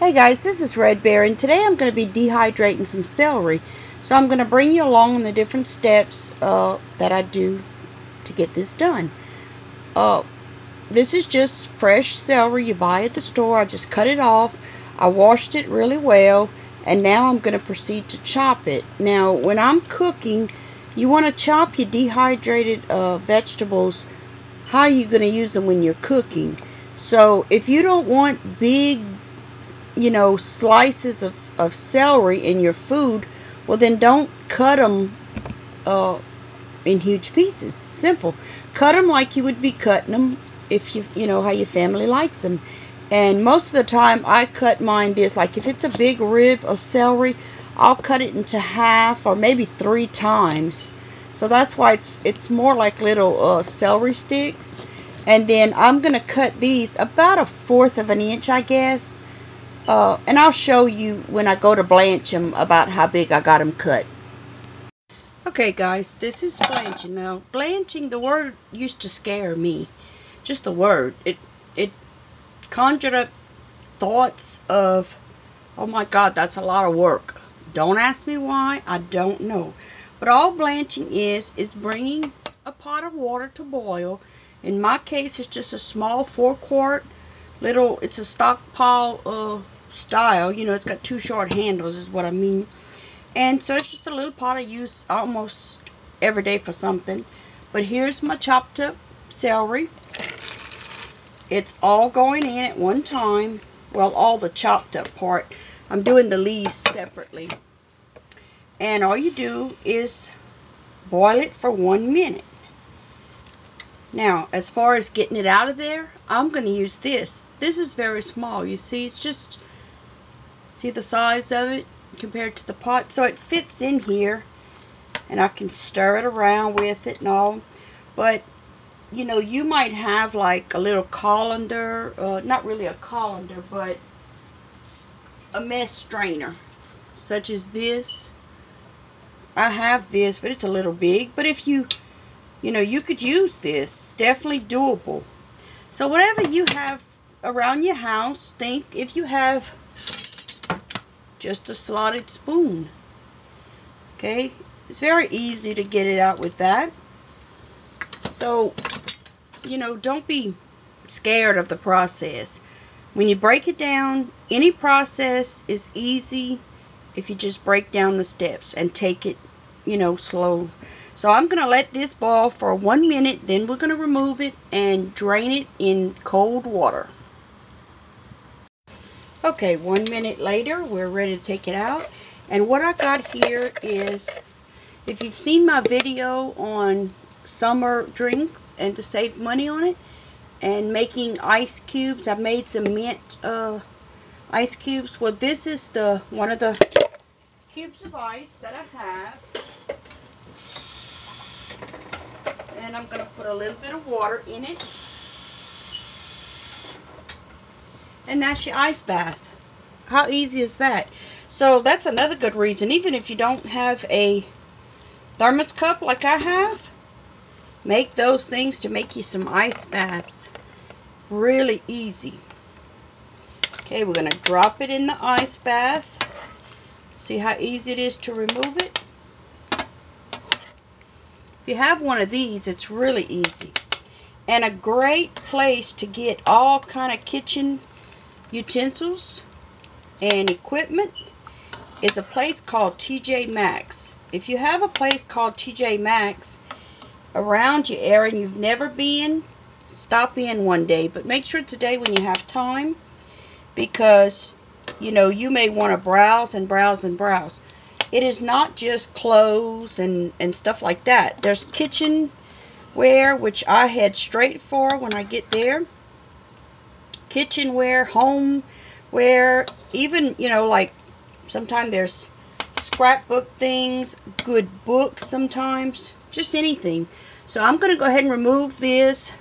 Hey guys, this is Red Bear, and today I'm going to be dehydrating some celery. So I'm going to bring you along on the different steps that I do to get this done. This is just fresh celery you buy at the store. I just cut it off. I washed it really well, and now I'm going to proceed to chop it. Now, when I'm cooking, you want to chop your dehydrated vegetables how you're going to use them when you're cooking. So if you don't want big slices of celery in your food, well then don't cut them in huge pieces. Simple. Cut them like you would be cutting them if you know how your family likes them. And most of the time I cut mine this, like if it's a big rib of celery, I'll cut it into half or maybe 3 times. So that's why it's more like little celery sticks. And then I'm gonna cut these about 1/4 of an inch, I guess. And I'll show you when I go to blanch them about how big I got them cut. Okay guys, this is blanching. Now blanching, the word used to scare me. Just the word. It conjured up thoughts of, oh my god, that's a lot of work. Don't ask me why, I don't know. But all blanching is bringing a pot of water to boil. In my case, it's just a small 4-quart little, it's a stockpile style, it's got 2 short handles is what I mean. And so it's just a little pot I use almost every day for something. But here's my chopped up celery. It's all going in at one time. Well, all the chopped up part. I'm doing the leaves separately. And all you do is boil it for 1 minute. Now, as far as getting it out of there, I'm going to use this. This is very small. You see, it's just, see the size of it compared to the pot? So it fits in here, and I can stir it around with it and all. But, you might have like a little colander, not really a colander, but a mess strainer, such as this. I have this, but it's a little big. But if you could use this. It's definitely doable. So whatever you have around your house, think if you have just a slotted spoon. Okay? It's very easy to get it out with that. So, don't be scared of the process. When you break it down, any process is easy if you just break down the steps and take it, slow. So I'm going to let this boil for 1 minute, then we're going to remove it and drain it in cold water. Okay, 1 minute later, we're ready to take it out. And what I got here is, if you've seen my video on summer drinks and to save money on it, and making ice cubes, I made some mint ice cubes. Well, this is one of the cubes of ice that I have. And I'm going to put a little bit of water in it. And that's your ice bath. How easy is that? So that's another good reason. Even if you don't have a thermos cup like I have, make those things to make you some ice baths. Really easy. Okay, we're going to drop it in the ice bath. See how easy it is to remove it? If you have one of these, it's really easy. And a great place to get all kind of kitchen utensils and equipment is a place called TJ Maxx. If you have a place called TJ Maxx around your area and you've never been, stop in one day. But make sure it's a day when you have time, because you may want to browse and browse and browse. It is not just clothes and stuff like that. There's kitchenware, which I head straight for when I get there. Kitchenware, homeware, even, like sometimes there's scrapbook things, good books sometimes, just anything. So I'm going to go ahead and remove this,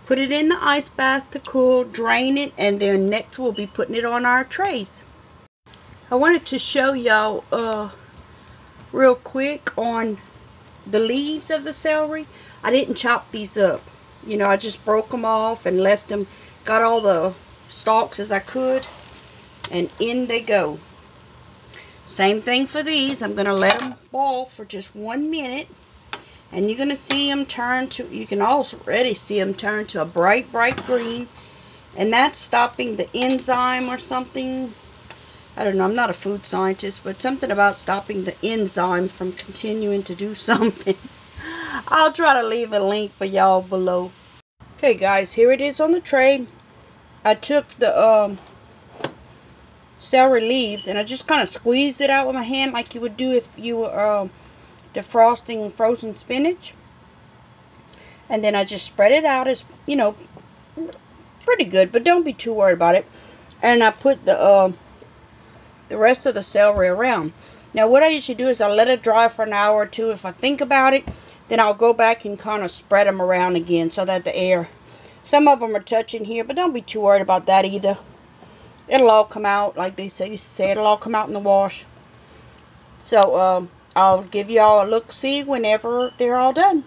put it in the ice bath to cool, drain it, and then next we'll be putting it on our trays. I wanted to show y'all real quick on the leaves of the celery. I didn't chop these up. I just broke them off and left them, got all the stalks as I could. And in they go. Same thing for these. I'm going to let them boil for just 1 minute. And you're going to see them turn to, you can already see them turn to a bright, bright green. And that's stopping the enzyme or something. I don't know, I'm not a food scientist, but something about stopping the enzyme from continuing to do something. I'll try to leave a link for y'all below. Okay guys, here it is on the tray. I took the celery leaves and I just kind of squeezed it out with my hand like you would do if you were defrosting frozen spinach. And then I just spread it out as, you know, pretty good, but don't be too worried about it. And I put the rest of the celery around. Now what I usually do is I'll let it dry for an hour or two. If I think about it, then I'll go back and kind of spread them around again so that the air, some of them are touching here, but don't be too worried about that either. It'll all come out, like they used to say, it'll all come out in the wash. So I'll give y'all a look-see whenever they're all done.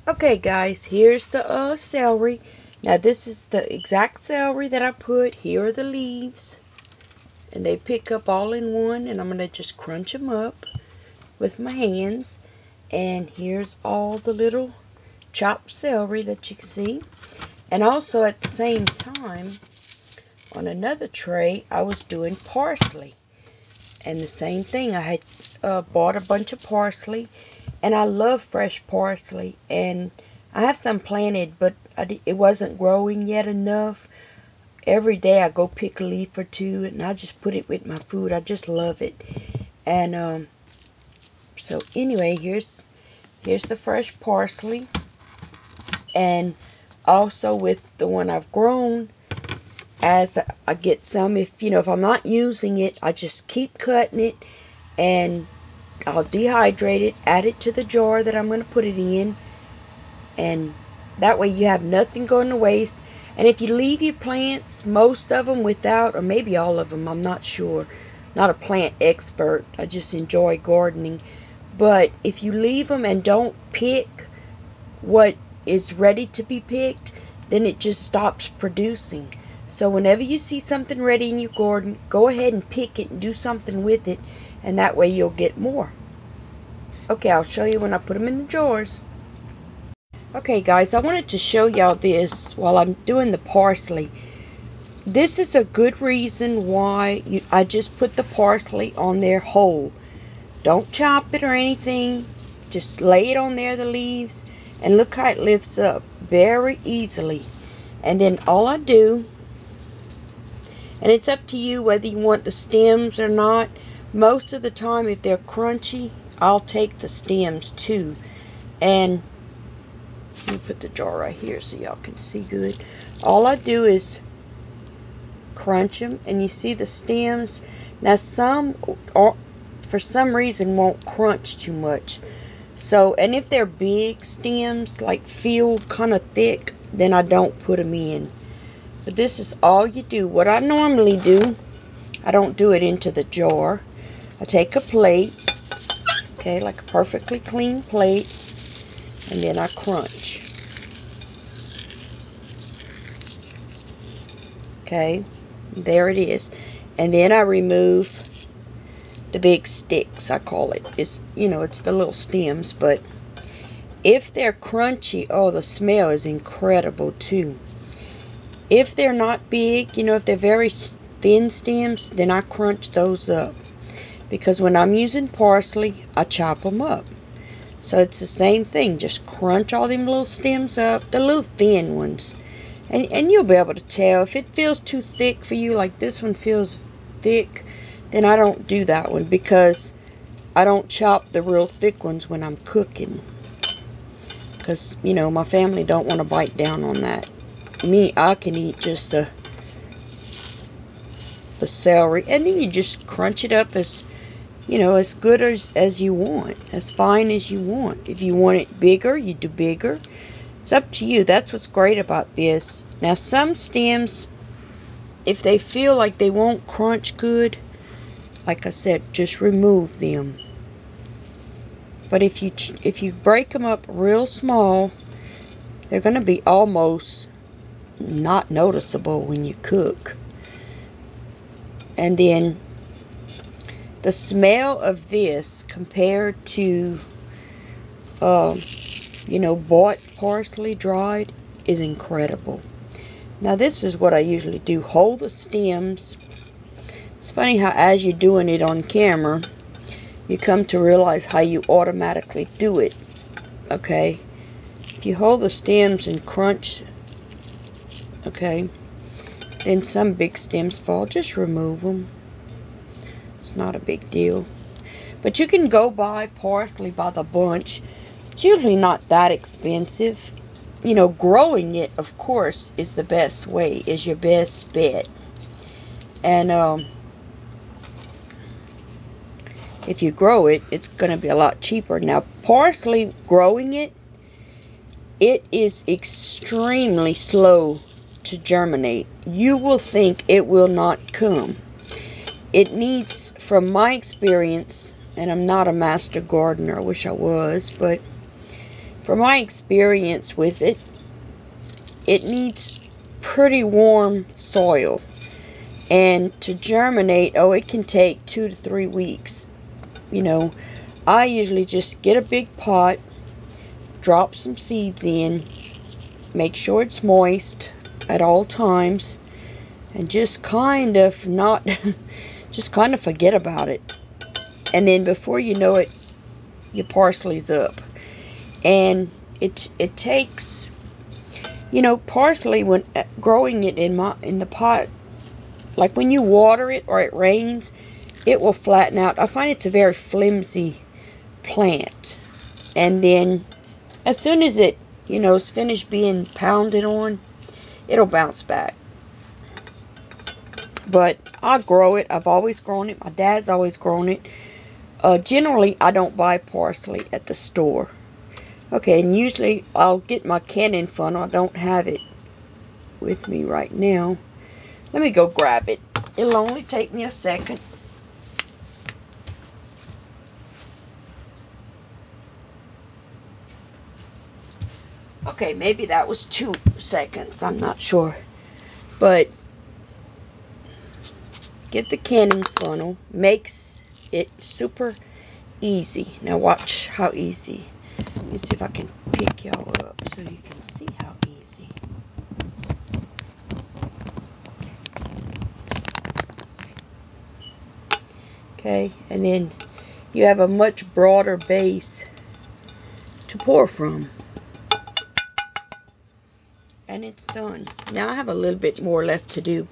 Okay guys, here's the celery. Now this is the exact celery that I put. Here are the leaves. And they pick up all in one, and I'm going to just crunch them up with my hands. And here's all the little chopped celery that you can see. And also at the same time, on another tray, I was doing parsley. And the same thing, I had bought a bunch of parsley. And I love fresh parsley. And I have some planted, but it wasn't growing yet enough. Every day I go pick a leaf or two and I just put it with my food. I just love it. And so anyway, here's the fresh parsley. And also with the one I've grown, as I get some, if I'm not using it, I just keep cutting it and I'll dehydrate it, add it to the jar that I'm going to put it in. And that way you have nothing going to waste. And if you leave your plants, most of them without, or maybe all of them, I'm not sure. Not a plant expert. I just enjoy gardening. But if you leave them and don't pick what is ready to be picked, then it just stops producing. So whenever you see something ready in your garden, go ahead and pick it and do something with it. And that way you'll get more. Okay, I'll show you when I put them in the jars. Okay guys, I wanted to show y'all this while I'm doing the parsley. This is a good reason why I just put the parsley on there whole. Don't chop it or anything. Just lay it on there, the leaves. And look how it lifts up very easily. And then all I do, and it's up to you whether you want the stems or not. Most of the time if they're crunchy, I'll take the stems too. And let me put the jar right here so y'all can see good. All I do is crunch them, and you see the stems. Now some, for some reason, won't crunch too much. So, and if they're big stems, like feel kind of thick, then I don't put them in. But this is all you do. What I normally do, I don't do it into the jar. I take a plate, okay, like a perfectly clean plate, and then I crunch. Okay, there it is. And then I remove the big sticks, I call it. It's, it's the little stems, but if they're crunchy, oh, the smell is incredible too. If they're not big, if they're very thin stems, then I crunch those up. Because when I'm using parsley, I chop them up. So it's the same thing. Just crunch all them little stems up, the little thin ones. And you'll be able to tell. If it feels too thick for you, like this one feels thick, then I don't do that one. Because I don't chop the real thick ones when I'm cooking. Because, my family don't want to bite down on that. Me, I can eat just the celery. And then you just crunch it up as as good as you want, as fine as you want. If you want it bigger, you do bigger. It's up to you. That's what's great about this. Now some stems, if they feel like they won't crunch good, like I said, just remove them. But if you break them up real small, they're going to be almost not noticeable when you cook. And then the smell of this compared to, bought parsley dried is incredible. Now this is what I usually do. Hold the stems. It's funny how as you're doing it on camera, you come to realize how you automatically do it. Okay? If you hold the stems and crunch, okay, then some big stems fall. Just remove them. It's not a big deal. But you can go buy parsley by the bunch. It's usually not that expensive. Growing it, of course, is the best way, is your best bet. And if you grow it, it's going to be a lot cheaper. Now, parsley, growing it is extremely slow to germinate. You will think it will not come. It needs, from my experience, and I'm not a master gardener, I wish I was, but from my experience with it, it needs pretty warm soil. And to germinate, it can take 2 to 3 weeks. I usually just get a big pot, drop some seeds in, make sure it's moist at all times, and just kind of forget about it. And then before you know it, your parsley's up. And it takes, parsley, when growing it in the pot, like when you water it or it rains, it will flatten out. I find it's a very flimsy plant. And then as soon as it, is finished being pounded on, it'll bounce back. But I grow it. I've always grown it. My dad's always grown it. Generally, I don't buy parsley at the store. Okay, and usually I'll get my canning funnel. I don't have it with me right now. Let me go grab it. It'll only take me a second. Okay, maybe that was 2 seconds. I'm not sure. But get the canning funnel. Makes it super easy. Now watch how easy. Let me see if I can pick y'all up so you can see how easy. Okay, and then you have a much broader base to pour from. And it's done. Now I have a little bit more left to do,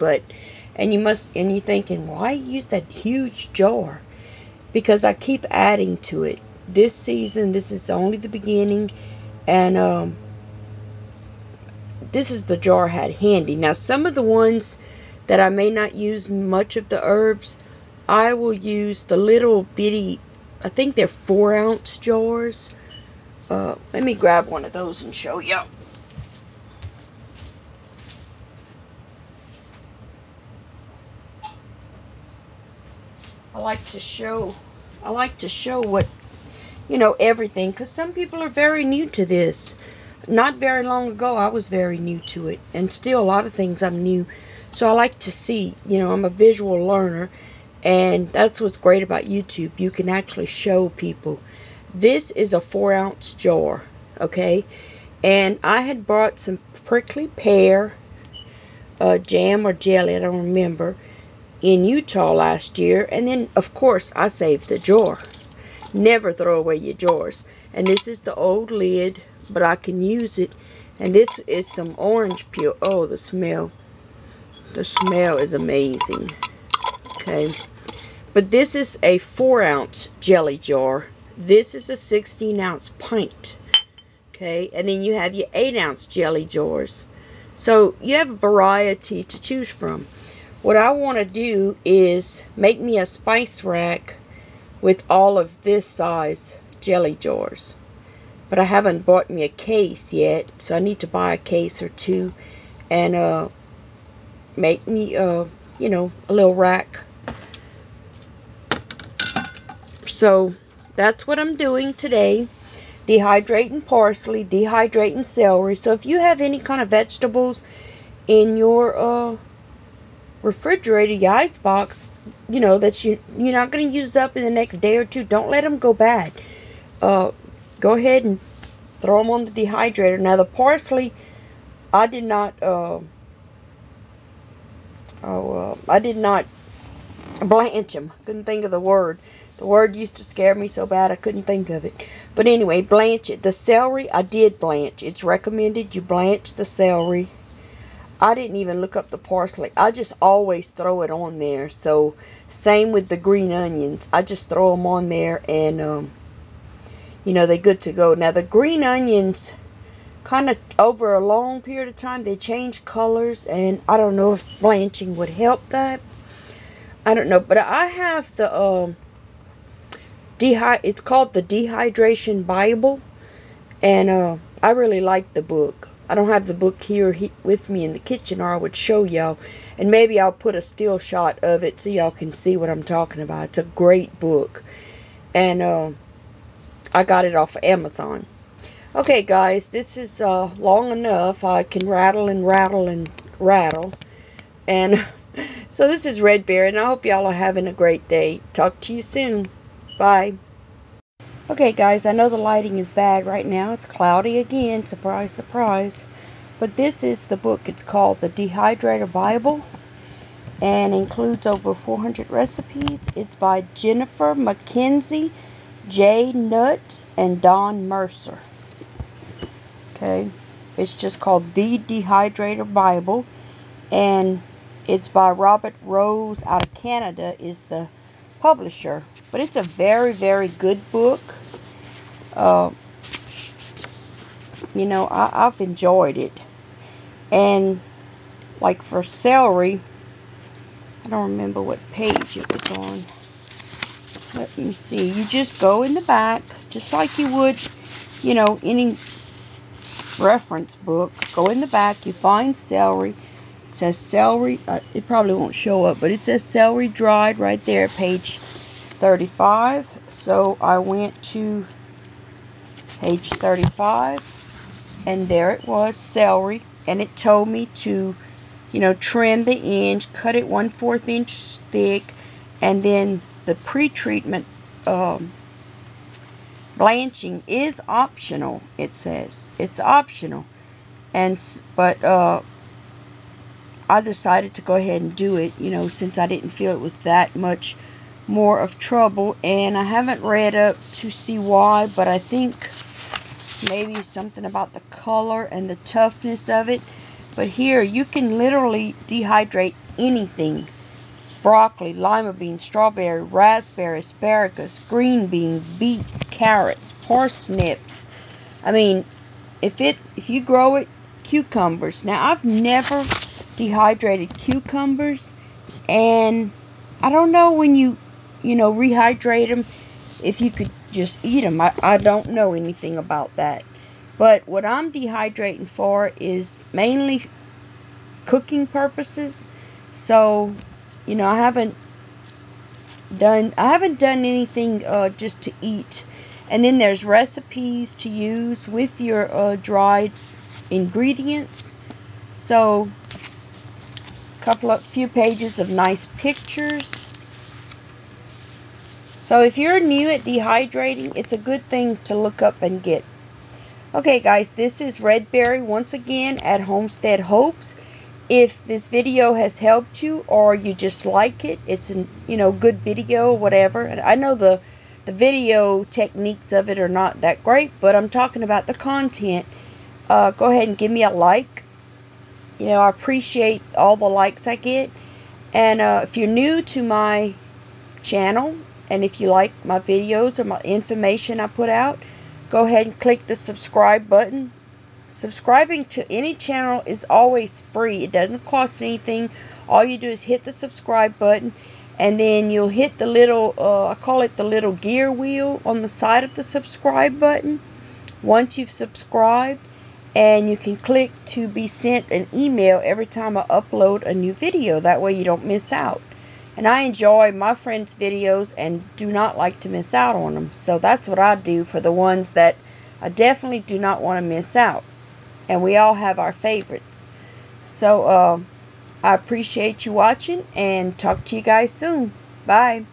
and you're thinking, why use that huge jar? Because I keep adding to it. This season, this is only the beginning, and this is the jar I had handy. Now, some of the ones that I may not use much of the herbs, I will use the little bitty, I think they're 4-ounce jars. Let me grab one of those and show you. I like to show what, everything, because some people are very new to this. Not very long ago, I was very new to it, and still a lot of things I'm new. So I like to see, I'm a visual learner, and that's what's great about YouTube. You can actually show people. This is a 4-ounce jar, okay? And I had bought some prickly pear jam or jelly, I don't remember, in Utah last year, and then of course I saved the jar. Never throw away your jars. And this is the old lid, but I can use it. And this is some orange peel. Oh, the smell is amazing. Okay, but this is a 4-ounce jelly jar. This is a 16-ounce pint. Okay, and then you have your 8-ounce jelly jars. So you have a variety to choose from. What I want to do is make me a spice rack with all of this size jelly jars. But I haven't bought me a case yet, so I need to buy a case or two and make me a little rack. So that's what I'm doing today. Dehydrating parsley, dehydrating celery. So if you have any kind of vegetables in your refrigerator, your ice box, you know, that you're not going to use up in the next day or two. Don't let them go bad. Go ahead and throw them on the dehydrator. Now the parsley, I did not blanch them. Couldn't think of the word. The word used to scare me so bad I couldn't think of it. But anyway, blanch it. The celery, I did blanch. It's recommended you blanch the celery. I didn't even look up the parsley. I just always throw it on there. So, same with the green onions. I just throw them on there and, you know, they're good to go. Now, the green onions, kind of over a long period of time, they change colors. And I don't know if blanching would help that. I don't know. But I have the, it's called the Dehydration Bible. And I really like the book. I don't have the book here with me in the kitchen, or I would show y'all. And maybe I'll put a still shot of it so y'all can see what I'm talking about. It's a great book. And I got it off of Amazon. Okay, guys, this is long enough. I can rattle and rattle and rattle. And so this is Red Bear, and I hope y'all are having a great day. Talk to you soon. Bye. Okay, guys, I know the lighting is bad right now. It's cloudy again. Surprise, surprise. But this is the book. It's called the Dehydrator Bible and includes over 400 recipes. It's by Jennifer Mackenzie, Jay Nutt, and Don Mercer. Okay. It's just called The Dehydrator Bible. And it's by Robert Rose out of Canada is the publisher. But it's a very, very good book. You know, I've enjoyed it. And like for celery, I don't remember what page it was on. Let me see. You just go in the back, just like you would, you know, any reference book. Go in the back, you find celery. It says celery, it probably won't show up, but it says celery dried right there, page 35. So I went to page 35, and there it was, celery, and it told me to, you know, trim the edge, cut it 1/4 inch thick, and then the pre-treatment blanching is optional. It says it's optional, but I decided to go ahead and do it, you know, since I didn't feel it was that much more of trouble. And I haven't read up to see why, but I think maybe something about the color and the toughness of it. But here you can literally dehydrate anything: broccoli, lima beans, strawberry, raspberry, asparagus, green beans, beets, carrots, parsnips. I mean, if you grow it, cucumbers. Now, I've never dehydrated cucumbers, and I don't know when you know, rehydrate them, if you could just eat them. I don't know anything about that. But what I'm dehydrating for is mainly cooking purposes. So, you know, I haven't done anything just to eat. And then there's recipes to use with your dried ingredients. So, few pages of nice pictures. So if you're new at dehydrating, it's a good thing to look up and get. Okay, guys, this is Red Berry once again at Homestead Hopes. If this video has helped you, or you just like it, it's a, you know, good video, whatever. And I know the video techniques of it are not that great, but I'm talking about the content. Go ahead and give me a like. You know, I appreciate all the likes I get. And if you're new to my channel, and if you like my videos or my information I put out, go ahead and click the subscribe button. Subscribing to any channel is always free. It doesn't cost anything. All you do is hit the subscribe button, and then you'll hit the little, I call it the little gear wheel on the side of the subscribe button once you've subscribed. And you can click to be sent an email every time I upload a new video. That way you don't miss out. And I enjoy my friends' videos and do not like to miss out on them. So that's what I do for the ones that I definitely do not want to miss out. And we all have our favorites. So I appreciate you watching and talk to you guys soon. Bye.